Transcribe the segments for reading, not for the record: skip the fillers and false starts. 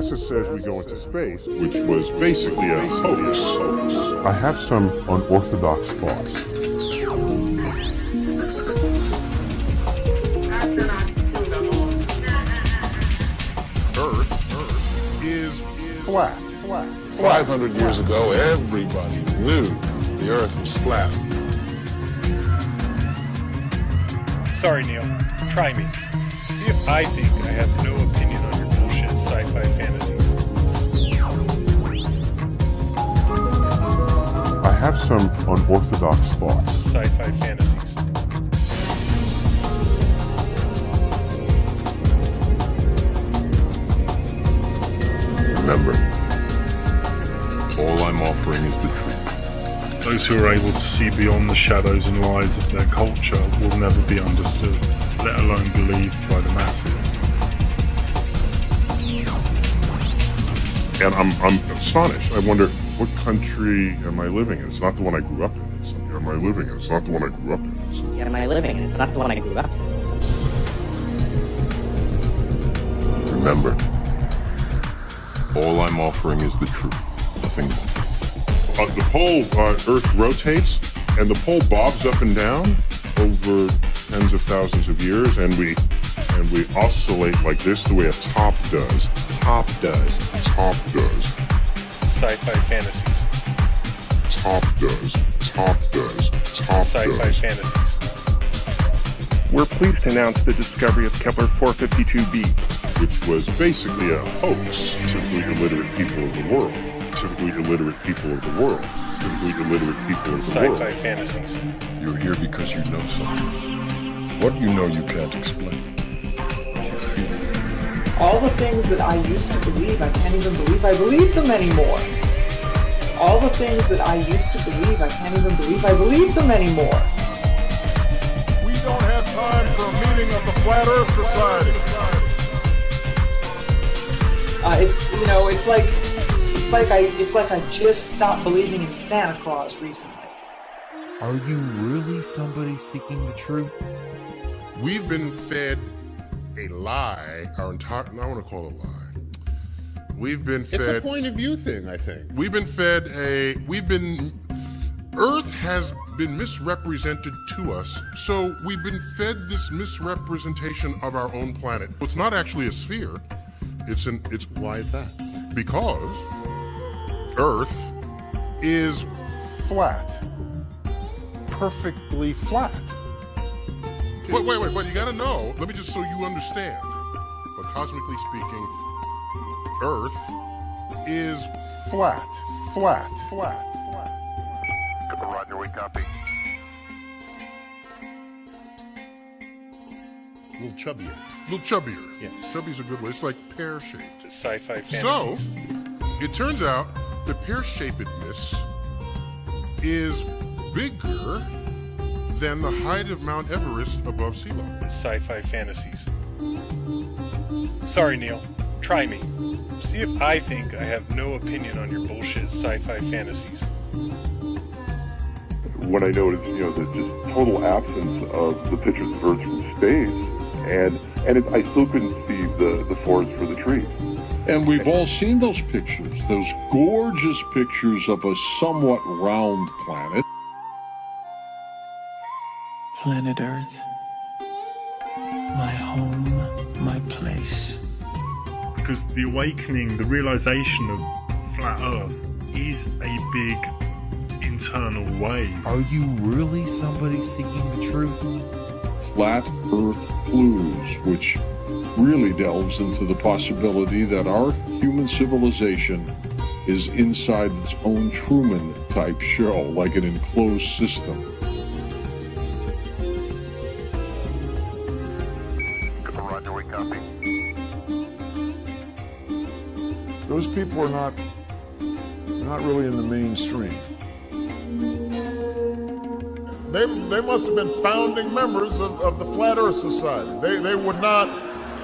NASA says we go into space, which was basically a hoax. I have some unorthodox thoughts. Earth is flat. 500 years ago, everybody knew the Earth was flat. Sorry, Neil. Try me. See if I think I have no opinion on your bullshit sci-fi fantasies. I have some unorthodox thoughts. Sci-fi fantasies. Remember, all I'm offering is the truth. Those who are able to see beyond the shadows and lies of their culture will never be understood, let alone believed by the masses. And I'm astonished. I wonder, what country am I living in? It's not the one I grew up in. Am I living in? It's not the one I grew up in. Yeah, am I living in? It's not the one I grew up in. Remember, all I'm offering is the truth. Nothing more. The pole, Earth rotates, and the pole bobs up and down over tens of thousands of years, and we oscillate like this, the way a top does. Top does. Top does. Sci-fi fantasies. Top does. Top does. Top Sci-fi does. fantasies. We're pleased to announce the discovery of Kepler 452b, which was basically a hoax. Typically illiterate people of the world. Typically illiterate people of the world. Typically illiterate people of the world. Sci-fi fantasies. You're here because you know something. What you know you can't explain. But you feel it. All the things that I used to believe, I can't even believe I believe them anymore. All the things that I used to believe, I can't even believe I believe them anymore. We don't have time for a meeting of the Flat Earth Society. It's like I just stopped believing in Santa Claus recently. Are you really somebody seeking the truth? We've been fed a lie our entire, I want to call it a lie. We've been fed. It's a point of view thing, I think. We've been fed Earth has been misrepresented to us, so we've been fed this misrepresentation of our own planet. It's not actually a sphere. Why is that? Because Earth is flat. Perfectly flat. Wait, you gotta know, let me just so you understand. But cosmically speaking, Earth is flat. Roger, we copy. A little chubbier. Yeah. Chubby's a good way. It's like pear-shaped. Sci-fi fantasies. So, it turns out the pear-shapedness is bigger than the height of Mount Everest above sea level. Sci-fi fantasies. Sorry, Neil. Try me. See if I think I have no opinion on your bullshit sci-fi fantasies. when I noticed, the just total absence of the pictures of Earth from space, and I still couldn't see the forest for the trees. And we've all seen those pictures, those gorgeous pictures of a somewhat round planet. Planet Earth, my home, my place. Because the awakening, the realization of flat Earth is a big internal wave. Are you really somebody seeking the truth? Flat Earth clues, which really delves into the possibility that our human civilization is inside its own Truman-type show, like an enclosed system. Roger, we copy. Those people are not really in the mainstream. They must have been founding members of the Flat Earth Society. They would not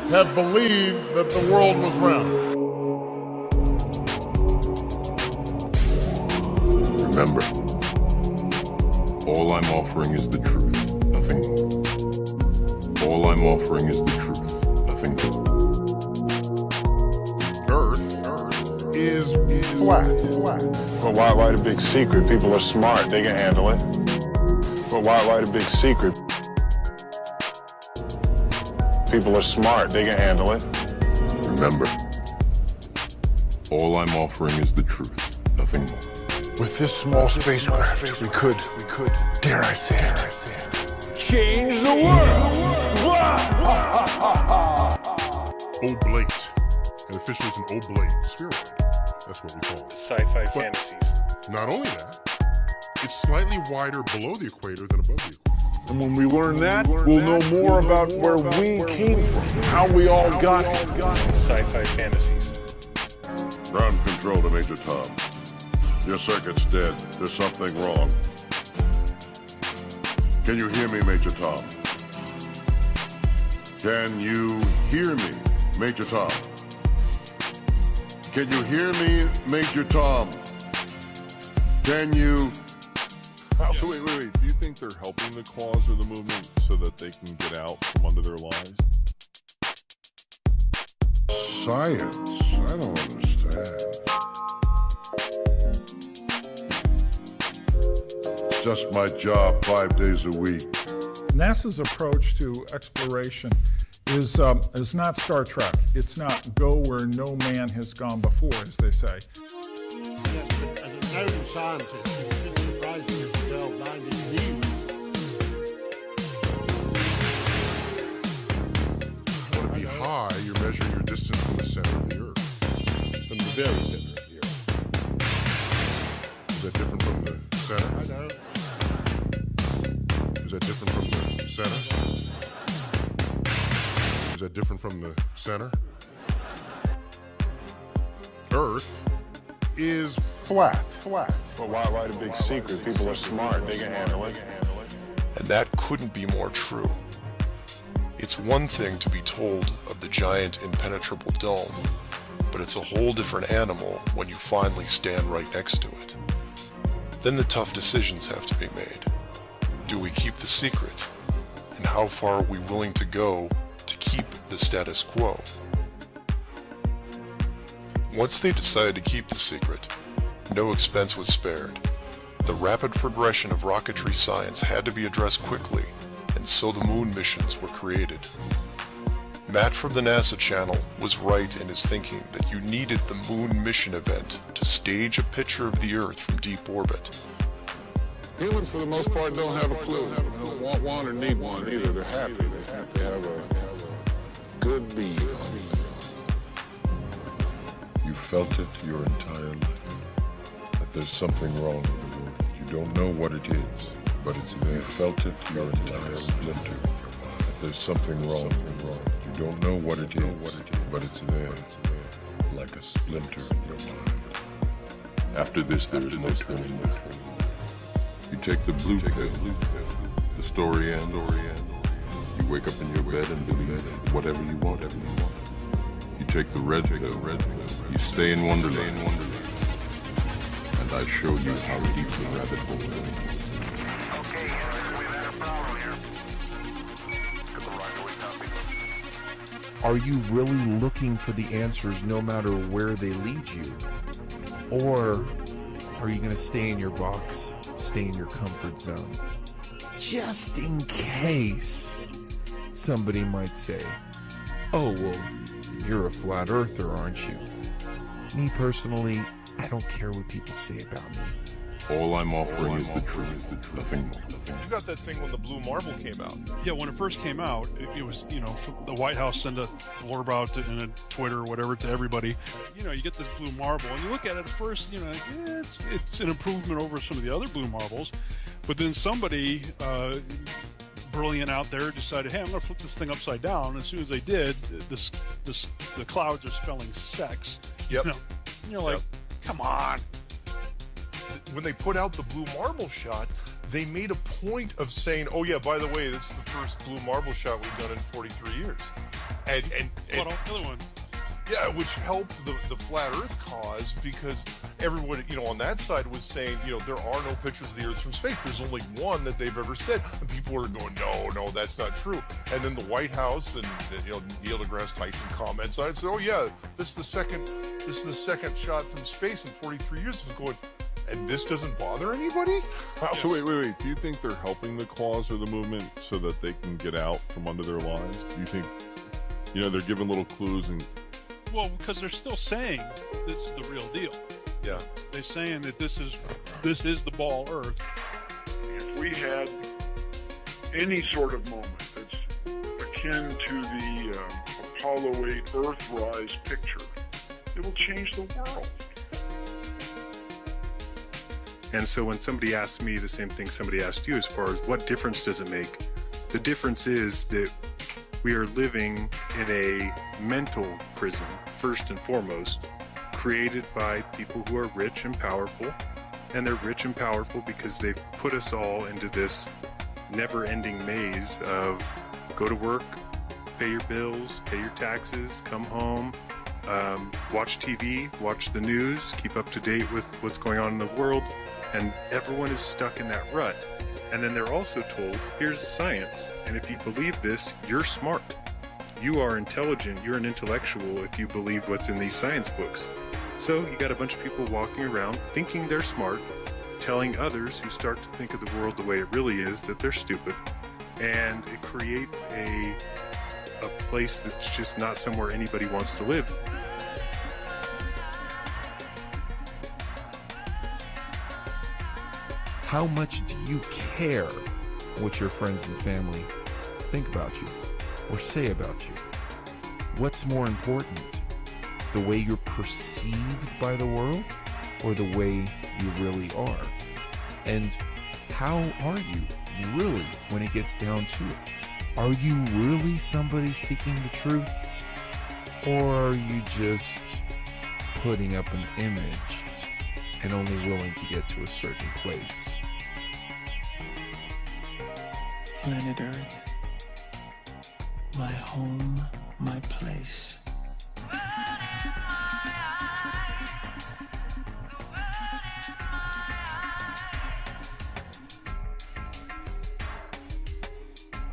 have believed that the world was round. Remember, all I'm offering is the truth, nothing more. All I'm offering is the truth, nothing more. Earth Well, why the big secret? People are smart, they can handle it. Well, why the big secret? People are smart, they can handle it. Remember, all I'm offering is the truth, nothing more. With this small spacecraft, we could, dare I say it, change the world! Oblate. And officially it's an oblate spheroid. That's what we call it. Sci-fi fantasies. Not only that, it's slightly wider below the equator than above the equator. And when we learn that, we'll know more about where we came from, how we all got here. Sci-fi fantasies. Ground control to Major Tom. Your circuit's dead. There's something wrong. Can you hear me, Major Tom? Can you hear me, Major Tom? Can you hear me, Major Tom? Can you... Yes. So wait. Do you think they're helping the cause of the movement so that they can get out from under their lies? Science? I don't understand. It's just my job 5 days a week. NASA's approach to exploration is not Star Trek. It's not go where no man has gone before, as they say. Yes, but as a noted scientist, it shouldn't surprise you if you delve down these views. Want to be high, you're measuring your distance from the center of the Earth. From the very center of the Earth. Is that different from the center? I know. Is that different from the center? Is that different from the center? Earth is flat. Well, why the big secret? People are smart, they can handle it. And that couldn't be more true. It's one thing to be told of the giant impenetrable dome, but it's a whole different animal when you finally stand right next to it. Then the tough decisions have to be made. Do we keep the secret? And how far are we willing to go to keep the status quo? Once they decided to keep the secret, no expense was spared. The rapid progression of rocketry science had to be addressed quickly, and so the moon missions were created. Matt from the NASA channel was right in his thinking that you needed the moon mission event to stage a picture of the Earth from deep orbit. Humans, for the most part, don't have a clue. They don't want one or need one either. They're happy. They have a good bead on me. You felt it your entire life. That there's something wrong with the world. You don't know what it is, but it's there. You felt it your entire splinter. That there's something wrong. You don't know what it is, but it's there. Like a splinter in your mind. After this, there is no turning back. You take the blue pill, the story ends. You wake up in your bed and believe whatever you want. You take the red pill, you stay in Wonderland. And I show you how deep the rabbit hole is. Okay, we've had a problem here. Are you really looking for the answers no matter where they lead you? Or are you going to stay in your box, stay in your comfort zone? Just in case somebody might say, oh, well, you're a flat earther, aren't you? Me personally, I don't care what people say about me. All I'm offering is the truth, nothing more. You got that thing when the blue marble came out. Yeah, when it first came out, it was, you know, the White House sent a blurb out in a Twitter or whatever to everybody. You know, you get this blue marble, and you look at it at first, you know, it's an improvement over some of the other blue marbles. But then somebody brilliant out there decided, hey, I'm going to flip this thing upside down. And as soon as they did, the clouds are spelling sex. Yep. You know, and you're like, come on. When they put out the blue marble shot, they made a point of saying, oh yeah, by the way, this is the first blue marble shot we've done in 43 years. And what all the other ones? Yeah, which helped the flat Earth cause, because everyone, on that side was saying, there are no pictures of the Earth from space. There's only one that they've ever said, and people are going, no, that's not true. And then the White House and Neil deGrasse Tyson comments on it, said, oh yeah, this is the second shot from space in 43 years. I was going, and this doesn't bother anybody? Yes. So wait. Do you think they're helping the cause of the movement so that they can get out from under their lies? Do you think, they're giving little clues and... Well, because they're still saying this is the real deal. Yeah. They're saying that this is the ball Earth. If we had any sort of moment that's akin to the Apollo 8 Earthrise picture, it will change the world. And so when somebody asks me the same thing somebody asked you as far as what difference does it make, the difference is that we are living in a mental prison, first and foremost, created by people who are rich and powerful. And they're rich and powerful because they've put us all into this never-ending maze of go to work, pay your bills, pay your taxes, come home, watch TV, watch the news, keep up to date with what's going on in the world, and everyone is stuck in that rut. And then they're also told, here's science, and if you believe this, you're smart. You are intelligent, you're an intellectual if you believe what's in these science books. So you got a bunch of people walking around thinking they're smart, telling others who start to think of the world the way it really is that they're stupid. And it creates a place that's just not somewhere anybody wants to live. How much do you care what your friends and family think about you or say about you? What's more important, the way you're perceived by the world or the way you really are? And how are you really when it gets down to it? Are you really somebody seeking the truth? Or are you just putting up an image and only willing to get to a certain place? Planet Earth, my home, my place.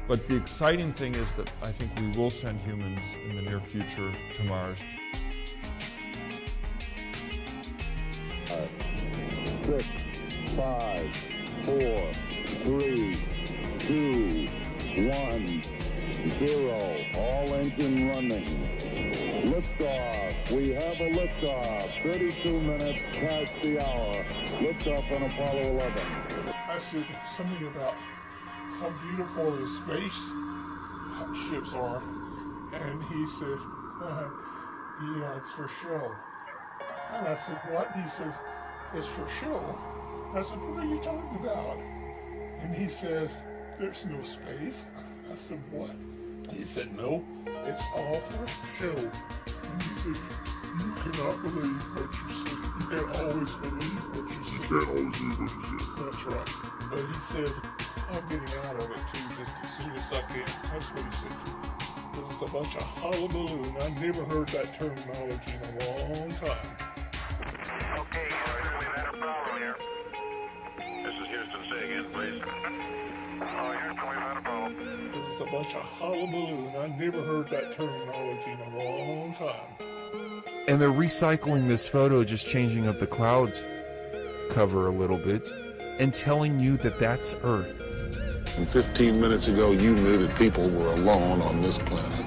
But the exciting thing is that I think we will send humans in the near future to Mars. 6, 5, 4, 3, 2, 1, 0. All engine running. Liftoff. We have a liftoff. 32 minutes past the hour. Liftoff on Apollo 11. I said something about how beautiful the space ships are, and he said, yeah, it's for show. And I said, what? He says, it's for show. I said, what are you talking about? And he says, there's no space. I said, what? He said, no, it's all for show. And he said, you cannot believe what you see. You can't always believe what you see. You can't always believe what you see. That's right. But he said, I'm getting out of it too, just as soon as I can. That's what he said. This is a bunch of hullabaloo, and I never heard that terminology in a long time. Okay, Houston, we've had a problem here. This is Houston. Say again, please. Oh, Houston, we've had a problem. This is a bunch of hullabaloo, and I never heard that terminology in a long time. And they're recycling this photo, just changing up the cloud cover a little bit, and telling you that that's Earth. And 15 minutes ago, you knew that people were alone on this planet.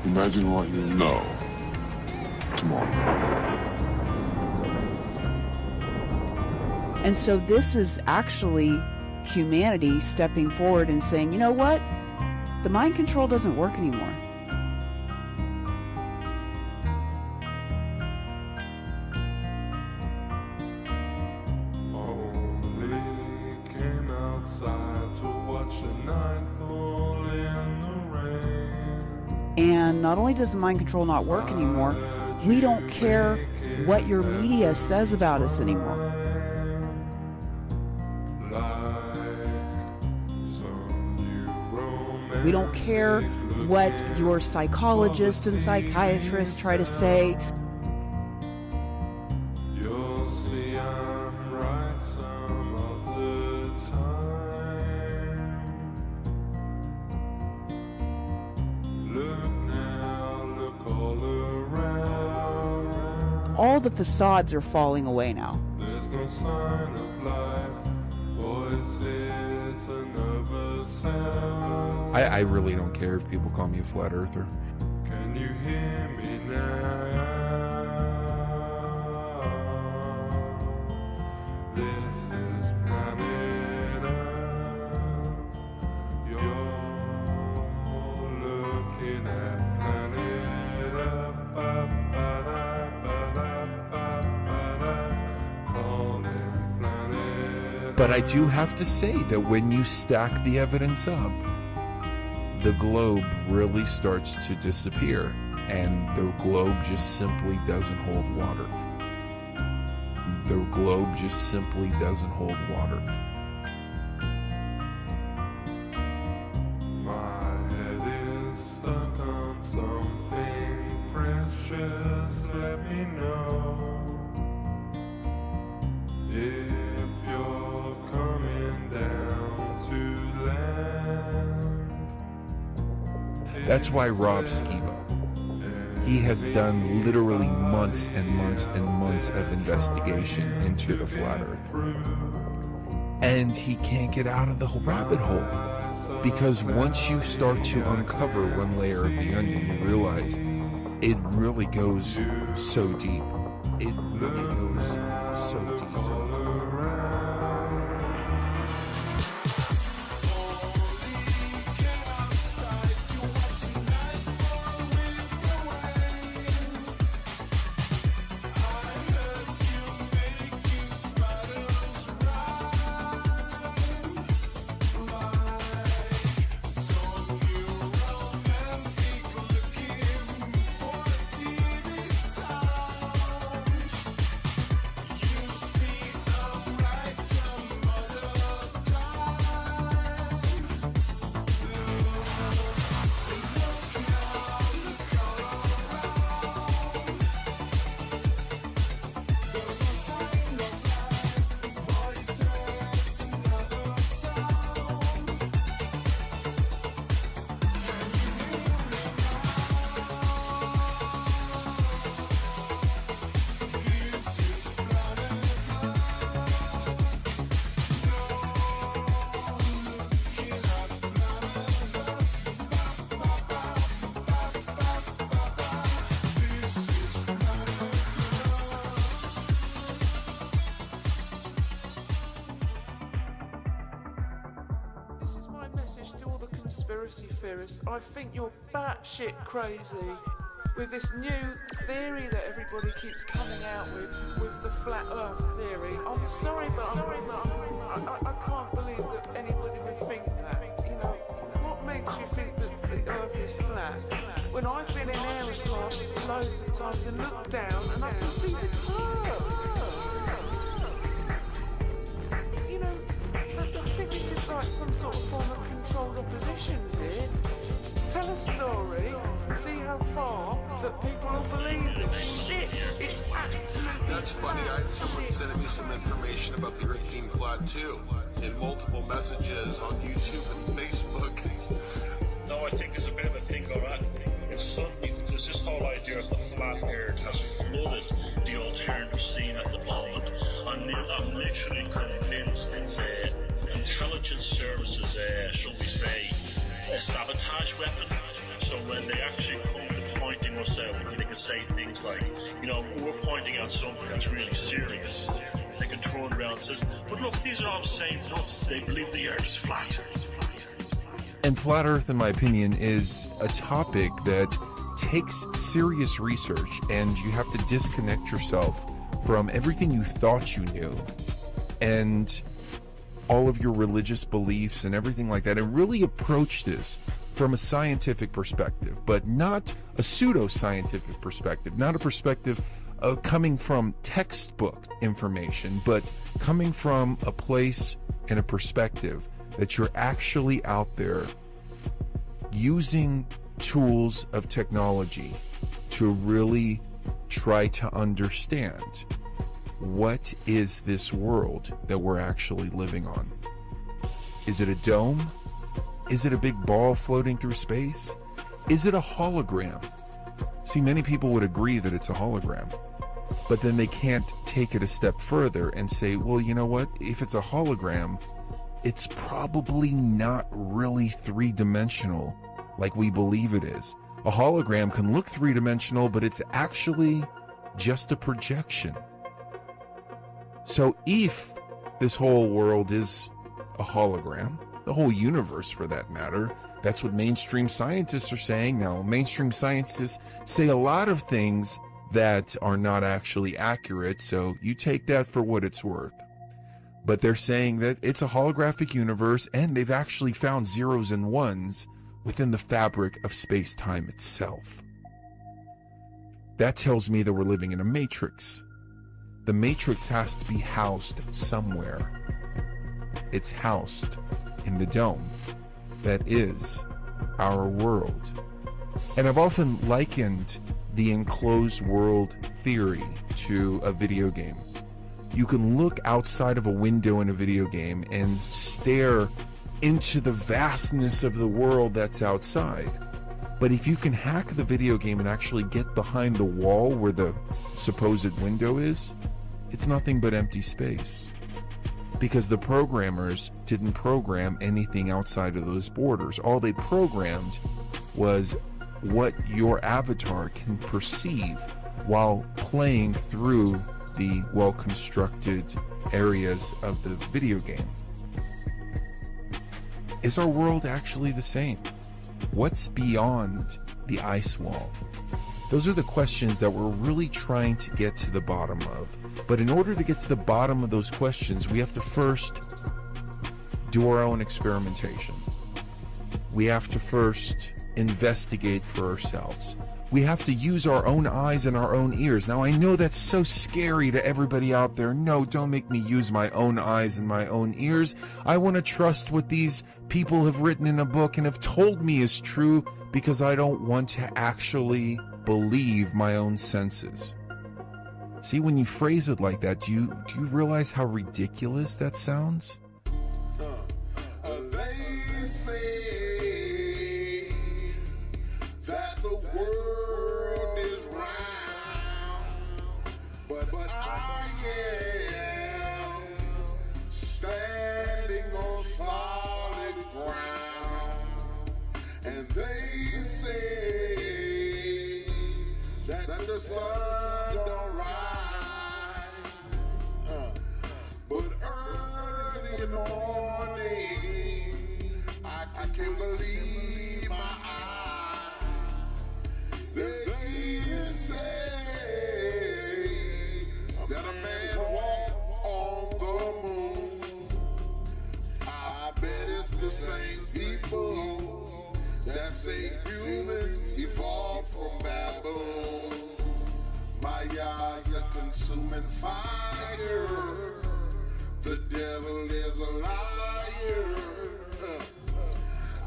Imagine what you know tomorrow. And so this is actually humanity stepping forward and saying, you know what? The mind control doesn't work anymore. And not only does the mind control not work anymore, we don't care what your media says about us anymore. We don't care what your psychologists and psychiatrists try to say. You'll see I'm right some of the time. Look now, look all around. All the facades are falling away now. There's no sign of life. Voices, another sound. I really don't care if people call me a flat earther. Can you hear me now? This is planet Earth. You're looking at planet Earth. Calling planet. But I do have to say that when you stack the evidence up, the globe really starts to disappear, and the globe just simply doesn't hold water. The globe just simply doesn't hold water. My head is stuck on something precious. Let me know if you're coming down to land. That's why Rob Skiba, he has done literally months and months and months of investigation into the flat earth. And he can't get out of the rabbit hole. Because once you start to uncover one layer of the onion, you realize it really goes so deep. It really goes so deep. To all the conspiracy theorists, I think you're batshit crazy with this new theory that everybody keeps coming out with the flat Earth theory. I'm sorry, but I can't believe that anybody would think that. You know, what makes you think that the Earth is flat? When I've been in aircrafts loads of times and looked down and I can see the curve. You know, I think this is like some sort of form of controlled opposition here. Tell a story, see how far that people will believe it. Shit, it's absolutely That's funny, I had someone sending me some information about the Earth being flat too, in multiple messages on YouTube and Facebook. No, I think there's a bit of a thing going on. There's this whole idea of the flat Earth has flooded the alternative scene at the moment. I'm literally convinced it's intelligence services, shall we say, a sabotage weapon. So when they actually come to pointing us out, they can say things like, you know, we're pointing out something that's really serious. They can turn around and say, but look, these are all the same nuts. They believe the Earth is flat. And flat Earth, in my opinion, is a topic that takes serious research, and you have to disconnect yourself from everything you thought you knew and all of your religious beliefs and everything like that, and really approach this from a scientific perspective, but not a pseudo-scientific perspective, not a perspective coming from textbook information, but coming from a place and a perspective that you're actually out there using tools of technology to really try to understand what is this world that we're actually living on. Is it a dome? Is it a big ball floating through space? Is it a hologram? See, many people would agree that it's a hologram, but then they can't take it a step further and say, well, you know what? If it's a hologram, it's probably not really three-dimensional like we believe it is. A hologram can look three-dimensional, but it's actually just a projection. So if this whole world is a hologram, the whole universe for that matter, that's what mainstream scientists are saying. Now, mainstream scientists say a lot of things that are not actually accurate, so you take that for what it's worth. But they're saying that it's a holographic universe, and they've actually found zeros and ones within the fabric of space-time itself. That tells me that we're living in a matrix. The matrix has to be housed somewhere. It's housed in the dome that is our world. And I've often likened the enclosed world theory to a video game. You can look outside of a window in a video game and stare into the vastness of the world that's outside. But if you can hack the video game and actually get behind the wall where the supposed window is, it's nothing but empty space. Because the programmers didn't program anything outside of those borders. All they programmed was what your avatar can perceive while playing through the well-constructed areas of the video game. Is our world actually the same? What's beyond the ice wall? Those are the questions that we're really trying to get to the bottom of. But in order to get to the bottom of those questions, we have to first do our own experimentation. We have to first investigate for ourselves. We have to use our own eyes and our own ears. Now, I know that's so scary to everybody out there. No, don't make me use my own eyes and my own ears. I want to trust what these people have written in a book and have told me is true, because I don't want to actually believe my own senses. See, when you phrase it like that, do you realize how ridiculous that sounds? They say that the world is round, but I am standing on solid ground, and they say that the sun don't rise. But early in the morning, I can't believe my eyes. They say that a man walked on the moon. I bet it's the same people that say humans evolved from baboons. My eyes are consuming fire. The devil is a liar.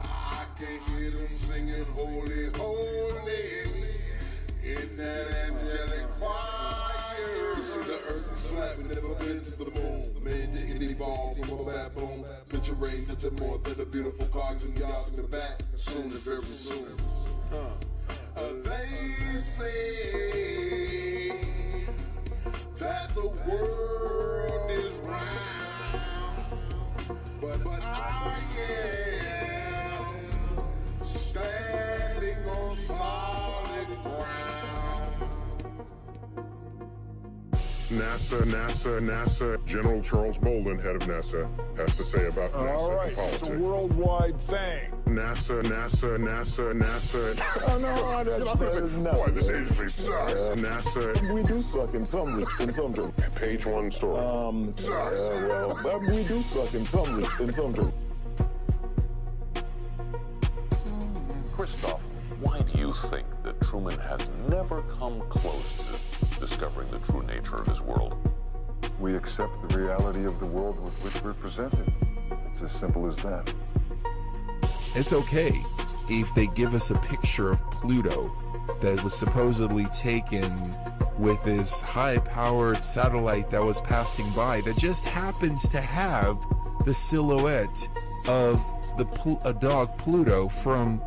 I can hear them singing holy, holy in that angelic choir. You see the earth is flat, we never been to the moon. The man didn't evolve from a baboon. Picture rain, nothing more than a beautiful cartoon. Y'all in the back, soon and very soon. They say that the world is round, but I am standing on solid ground. NASA, General Charles Bolden, head of NASA, has to say about NASA All right, and politics. it's a worldwide thing. NASA. Oh, no, Boy, this agency sucks. NASA. We do suck in some terms. Page one story. Well, we do suck in some terms. Christoph, why do you think that Truman has never come close to discovering the true nature of his world? We accept the reality of the world with which we're presented. It's as simple as that. It's okay if they give us a picture of Pluto that was supposedly taken with this high-powered satellite that was passing by that just happens to have the silhouette of a dog Pluto from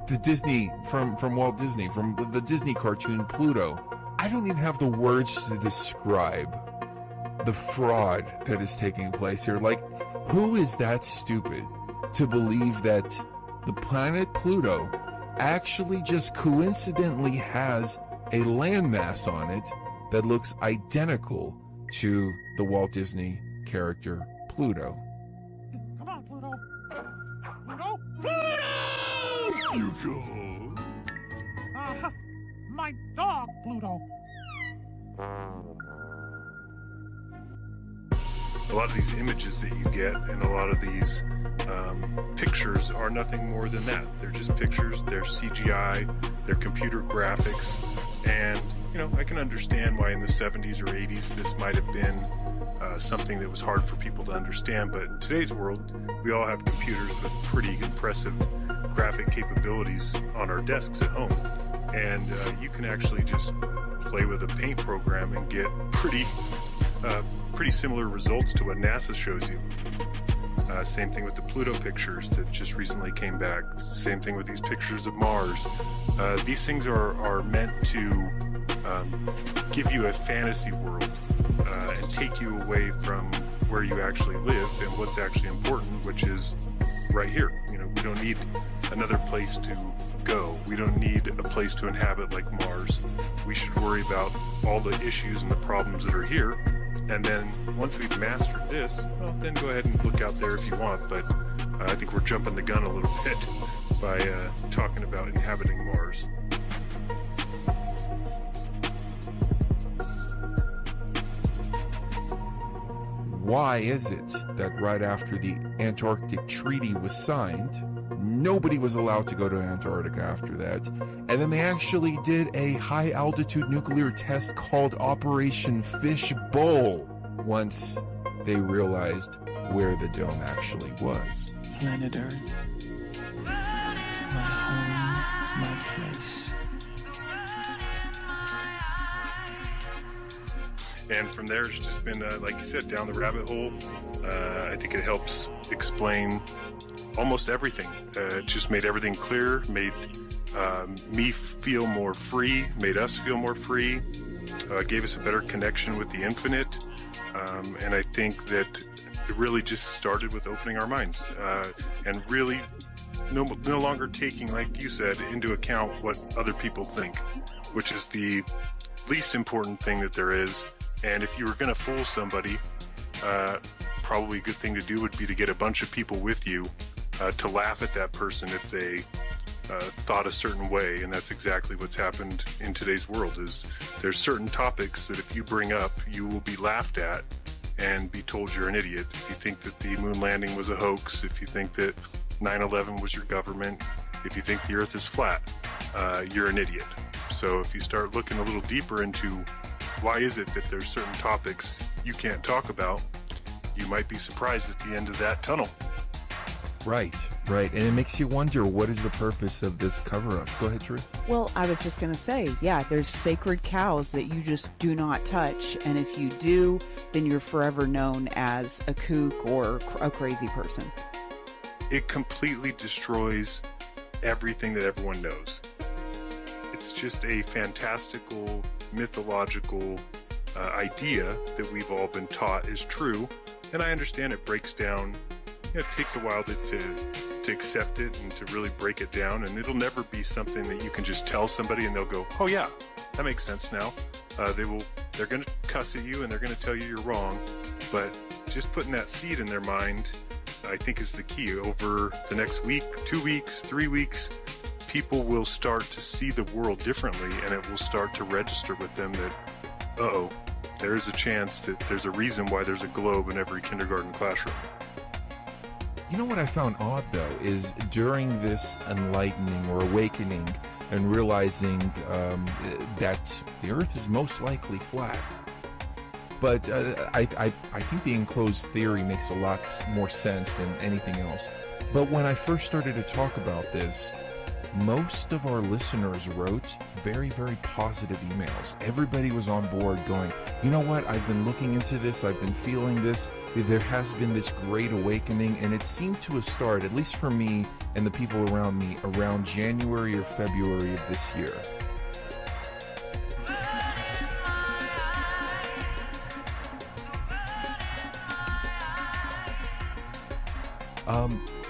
the Disney, from Walt Disney, from the Disney cartoon Pluto. I don't even have the words to describe the fraud that is taking place here. Like, who is that stupid to believe that the planet Pluto actually just coincidentally has a landmass on it that looks identical to the Walt Disney character Pluto? Come on, Pluto. Pluto? Pluto! You go. My dog, Pluto. A lot of these images that you get and a lot of these pictures are nothing more than that. They're just pictures, they're CGI, they're computer graphics, and you know, I can understand why in the 70s or 80s this might have been something that was hard for people to understand, but in today's world we all have computers with pretty impressive graphic capabilities on our desks at home, and you can actually just play with a paint program and get pretty similar results to what NASA shows you. Same thing with the Pluto pictures that just recently came back. Same thing with these pictures of Mars. These things are meant to give you a fantasy world and take you away from where you actually live and what's actually important, which is right here. You know, we don't need another place to go. We don't need a place to inhabit like Mars. We should worry about all the issues and the problems that are here. And then once we've mastered this, well, then go ahead and look out there if you want. But I think we're jumping the gun a little bit by talking about inhabiting Mars. Why is it that right after the Antarctic Treaty was signed, nobody was allowed to go to Antarctica after that, and then they actually did a high-altitude nuclear test called Operation Fishbowl once they realized where the dome actually was? Planet Earth, my home, my place. And from there, it's just been, like you said, down the rabbit hole. I think it helps explain almost everything. It just made everything clear, made me feel more free, made us feel more free, gave us a better connection with the infinite. And I think that it really just started with opening our minds and really no longer taking, like you said, into account what other people think, which is the least important thing that there is. And if you were going to fool somebody, probably a good thing to do would be to get a bunch of people with you to laugh at that person if they thought a certain way. And that's exactly what's happened in today's world. Is there's certain topics that if you bring up, you will be laughed at and be told you're an idiot. If you think that the moon landing was a hoax, if you think that 9/11 was your government, if you think the earth is flat, you're an idiot. So if you start looking a little deeper into why is it that there's certain topics you can't talk about, you might be surprised at the end of that tunnel. Right. And it makes you wonder, what is the purpose of this cover-up? Go ahead, Drew. Well, I was just going to say, yeah, there's sacred cows that you just do not touch. And if you do, then you're forever known as a kook or a crazy person. It completely destroys everything that everyone knows. It's just a fantastical, mythological idea that we've all been taught is true. And I understand it breaks down. It takes a while to accept it and to really break it down, and it'll never be something that you can just tell somebody and they'll go, oh yeah, that makes sense now. They're going to cuss at you and they're going to tell you you're wrong, but just putting that seed in their mind, I think, is the key. Over the next week, 2 weeks, 3 weeks, people will start to see the world differently, and it will start to register with them that, uh-oh, there's a chance that there's a reason why there's a globe in every kindergarten classroom. You know what I found odd, though, is during this enlightening or awakening and realizing that the Earth is most likely flat, But I think the enclosed theory makes a lot more sense than anything else. But when I first started to talk about this, most of our listeners wrote very, very positive emails. Everybody was on board going, you know what, I've been looking into this, I've been feeling this, there has been this great awakening, and it seemed to have started, at least for me and the people around me, around January or February of this year.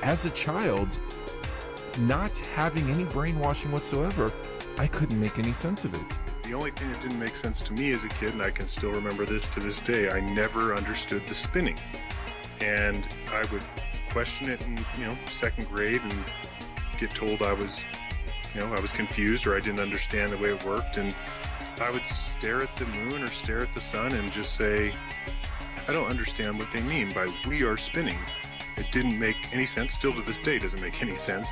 As a child, not having any brainwashing whatsoever, I couldn't make any sense of it. The only thing that didn't make sense to me as a kid, and I can still remember this to this day, I never understood the spinning. And I would question it in, second grade and get told I was confused or I didn't understand the way it worked. And I would stare at the moon or stare at the sun and just say, I don't understand what they mean by we are spinning. It didn't make any sense, still to this day doesn't make any sense.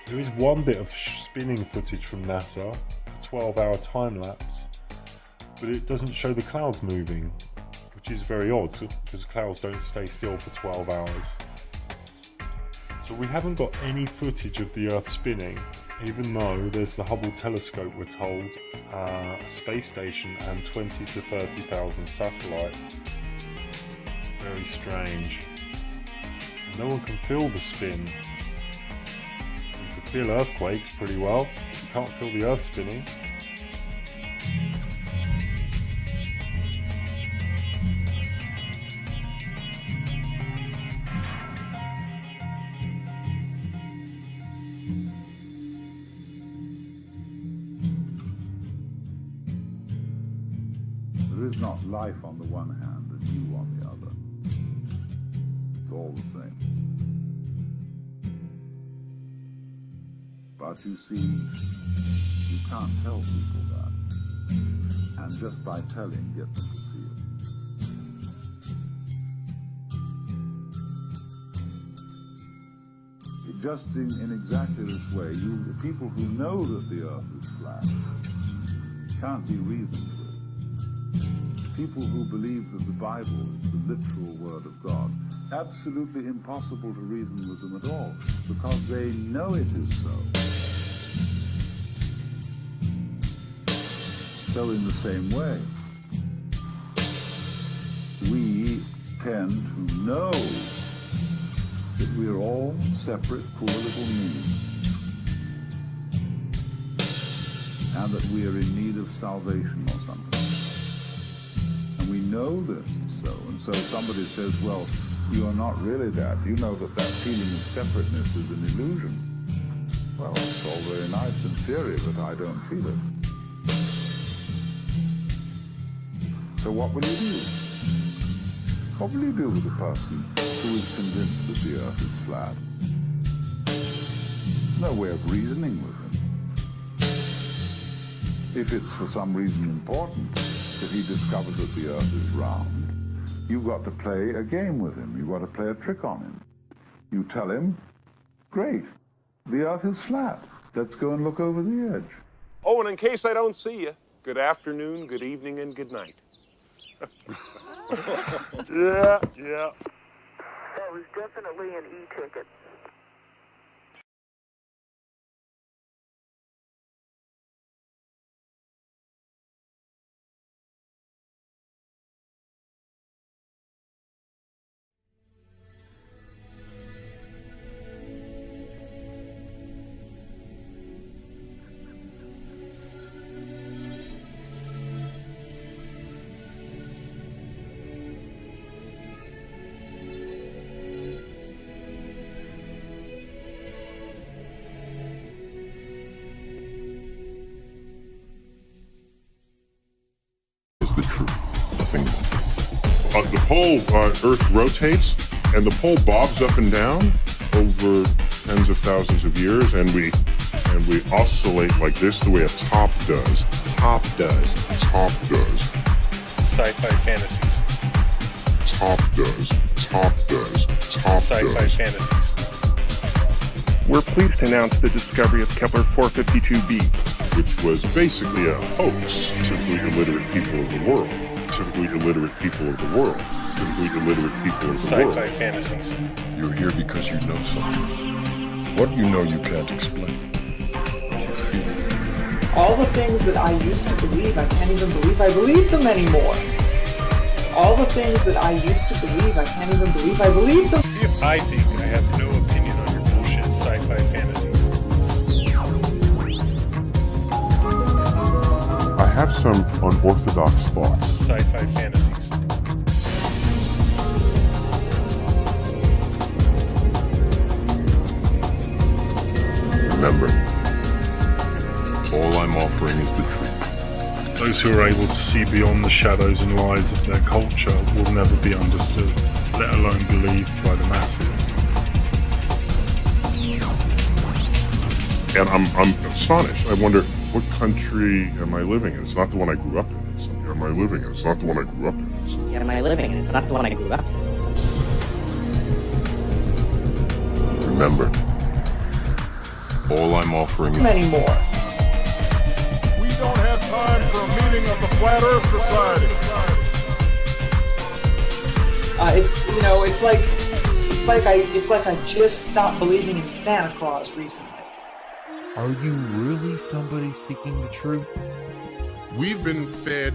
There is one bit of spinning footage from NASA, a 12-hour time lapse, but it doesn't show the clouds moving, which is very odd because clouds don't stay still for 12 hours. So we haven't got any footage of the Earth spinning, even though there's the Hubble telescope, we're told, a space station and 20 to 30,000 satellites. Very strange. No one can feel the spin. You can feel earthquakes pretty well. You can't feel the Earth spinning. There is not life on the one hand and you on the other. It's all the same. But you see, you can't tell people that. And just by telling, get them to see it. Just in exactly this way, the people who know that the Earth is flat can't be reasoned with. People who believe that the Bible is the literal word of God, absolutely impossible to reason with them at all, because they know it is so. So in the same way, we tend to know that we're all separate poor little me, and that we are in need of salvation or something. And we know this so, and so somebody says, well, you are not really that. You know that that feeling of separateness is an illusion. Well, it's all very nice in theory, but I don't feel it. So what will you do? What will you do with a person who is convinced that the Earth is flat? No way of reasoning with him. If it's for some reason important that he discovers that the Earth is round, you've got to play a game with him. You've got to play a trick on him. You tell him, great, the Earth is flat. Let's go and look over the edge. Oh, and in case I don't see you, good afternoon, good evening, and good night. Yeah. That was definitely an e-ticket. The truth, nothing more. The pole, Earth rotates, and the pole bobs up and down over tens of thousands of years, and we oscillate like this, the way a top does. Top does. Sci-fi fantasies. Top does. Sci-fi fantasies. We're pleased to announce the discovery of Kepler 452b, which was basically a hoax to the illiterate people of the world. Specifically illiterate people of the world. Specifically illiterate people of the world. Sci-fi fantasies. You're here because you know something. What you know you can't explain. But you feel. All the things that I used to believe, I can't even believe I believe them anymore. All the things that I used to believe, I can't even believe I believe them. If I think I have no opinion on your bullshit sci-fi fantasies. I have some unorthodox thoughts. Sci-fi fantasies. Remember, all I'm offering is the truth. Those who are able to see beyond the shadows and lies of their culture will never be understood, let alone believed by the masses. And I'm astonished. I wonder, what country am I living in? It's not the one I grew up in. Am I living in? It's not the one I grew up in. Yeah, am I living in? It's not the one I grew up in. Remember, all I'm offering is... Many more. We don't have time for a meeting of the Flat Earth Society. It's like I just stopped believing in Santa Claus recently. Are you really somebody seeking the truth? We've been fed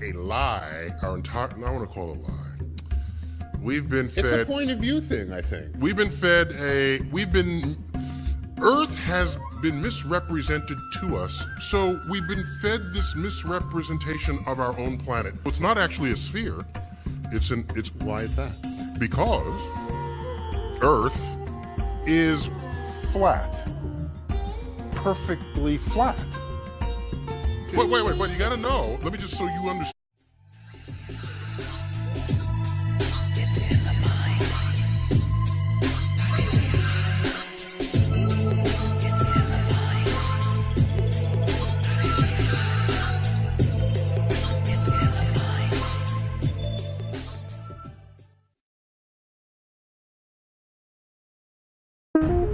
a lie our entire... I want to call it a lie. We've been fed... It's a point of view thing, I think. We've been fed a... Earth has been misrepresented to us, so we've been fed this misrepresentation of our own planet. It's not actually a sphere. Why is that? Because Earth is flat. Perfectly flat. Wait, you gotta know. Let me just so you understand.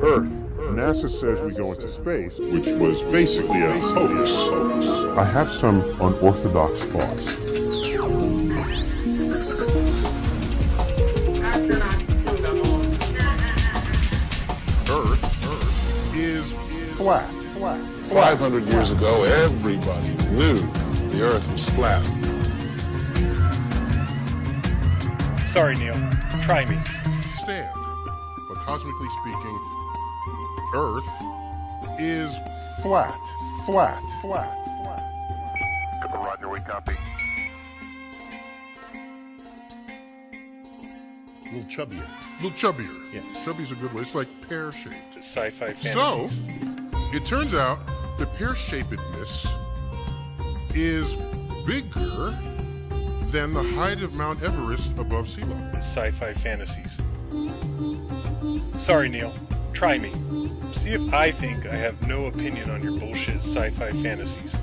Earth. NASA says we go into space, which was basically a hoax. I have some unorthodox thoughts. Earth is flat. 500 years ago, everybody knew the Earth was flat. Sorry, Neil. Try me. Stand. But cosmically speaking, Earth is flat. Roger, we copy. A little chubbier. Yeah. Chubby's a good way. It's like pear-shaped. Sci-fi fantasies. So, it turns out the pear-shapedness is bigger than the height of Mount Everest above sea level. Sci-fi fantasies. Sorry, Neil. Try me. See if I think I have no opinion on your bullshit sci-fi fantasies.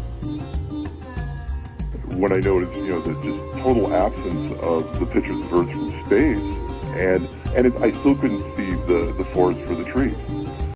When I noticed, the just total absence of the pictures of Earth from space, and I still couldn't see the forest for the trees.